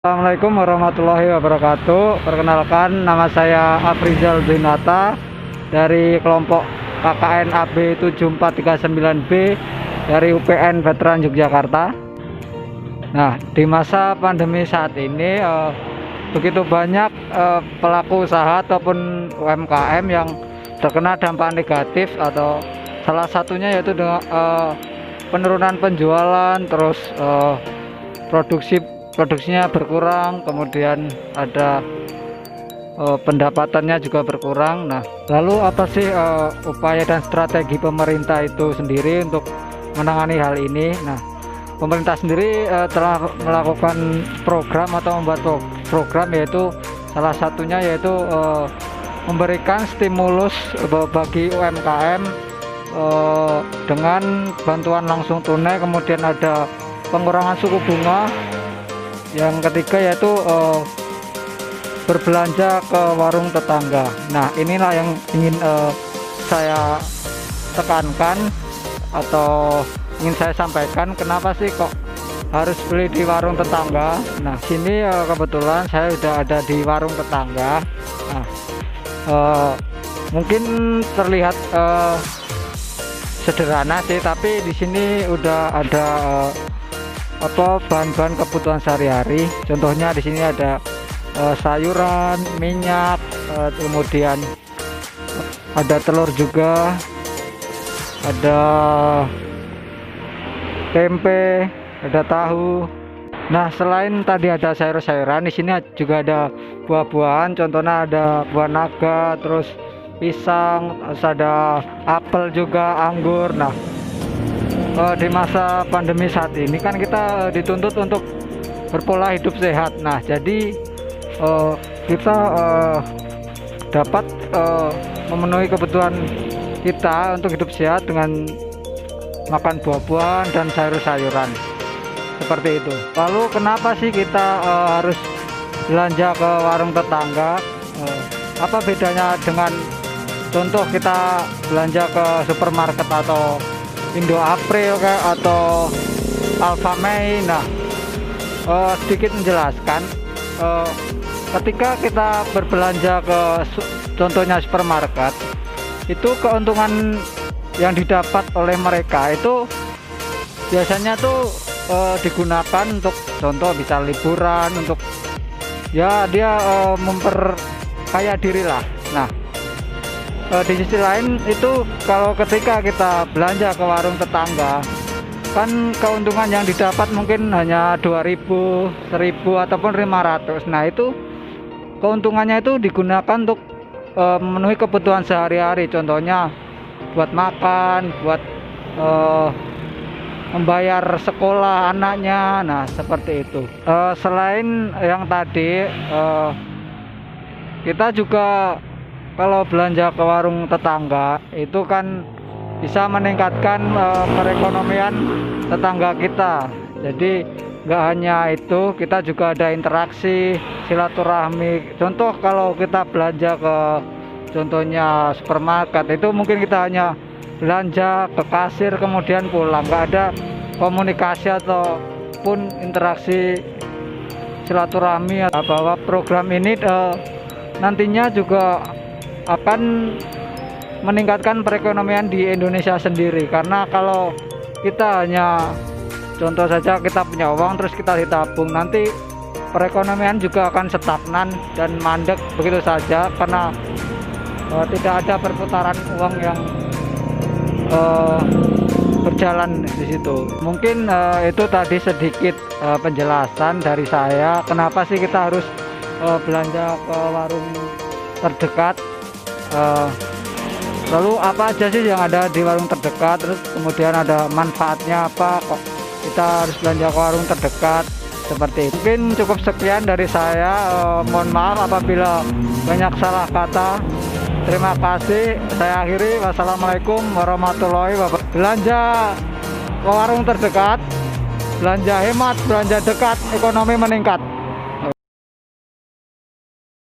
Assalamualaikum warahmatullahi wabarakatuh. Perkenalkan, nama saya Afrizal Dinata dari kelompok KKN AB 7439B dari UPN Veteran Yogyakarta. Nah, di masa pandemi saat ini begitu banyak pelaku usaha ataupun UMKM yang terkena dampak negatif, atau salah satunya yaitu dengan penurunan penjualan, terus produksinya berkurang, kemudian ada pendapatannya juga berkurang. Nah, lalu apa sih upaya dan strategi pemerintah itu sendiri untuk menangani hal ini? Nah, pemerintah sendiri telah melakukan program atau membuat program, yaitu salah satunya yaitu memberikan stimulus bagi UMKM dengan bantuan langsung tunai, kemudian ada pengurangan suku bunga. Yang ketiga yaitu berbelanja ke warung tetangga. Nah, inilah yang ingin saya tekankan atau ingin saya sampaikan, kenapa sih kok harus beli di warung tetangga. Nah, sini kebetulan saya sudah ada di warung tetangga. Nah, mungkin terlihat sederhana sih, tapi di sini udah ada bahan-bahan kebutuhan sehari-hari. Contohnya di sini ada sayuran, minyak, kemudian ada telur juga, ada tempe, ada tahu. Nah, selain tadi ada sayur-sayuran, di sini juga ada buah-buahan. Contohnya ada buah naga, terus pisang, terus ada apel juga, anggur. Nah, di masa pandemi saat ini kan kita dituntut untuk berpola hidup sehat. Nah, jadi kita dapat memenuhi kebutuhan kita untuk hidup sehat dengan makan buah-buahan dan sayur-sayuran seperti itu. Lalu kenapa sih kita harus belanja ke warung tetangga? Apa bedanya dengan contoh kita belanja ke supermarket atau Indo April atau Alfamay? Nah, sedikit menjelaskan, ketika kita berbelanja ke contohnya supermarket, itu keuntungan yang didapat oleh mereka itu biasanya tuh digunakan untuk contoh bisa liburan, untuk ya dia memperkaya diri lah. Nah, di sisi lain itu kalau ketika kita belanja ke warung tetangga, kan keuntungan yang didapat mungkin hanya 2.000, 1.000 ataupun 500. Nah, itu keuntungannya itu digunakan untuk memenuhi kebutuhan sehari-hari, contohnya buat makan, buat membayar sekolah anaknya. Nah, seperti itu. Selain yang tadi, kita juga kalau belanja ke warung tetangga itu kan bisa meningkatkan perekonomian tetangga kita. Jadi nggak hanya itu, kita juga ada interaksi silaturahmi. Contoh kalau kita belanja ke contohnya supermarket, itu mungkin kita hanya belanja ke kasir kemudian pulang, nggak ada komunikasi ataupun interaksi silaturahmi. Bahwa program ini nantinya juga akan meningkatkan perekonomian di Indonesia sendiri, karena kalau kita hanya contoh saja kita punya uang terus kita ditabung, nanti perekonomian juga akan stagnan dan mandek begitu saja, karena tidak ada perputaran uang yang berjalan di situ. Mungkin itu tadi sedikit penjelasan dari saya, kenapa sih kita harus belanja ke warung terdekat. Lalu apa aja sih yang ada di warung terdekat, terus kemudian ada manfaatnya apa kok kita harus belanja ke warung terdekat, seperti itu. Mungkin cukup sekian dari saya. Mohon maaf apabila banyak salah kata. Terima kasih, saya akhiri. Wassalamualaikum warahmatullahi wabarakatuh. Belanja ke warung terdekat, belanja hemat, belanja dekat, ekonomi meningkat.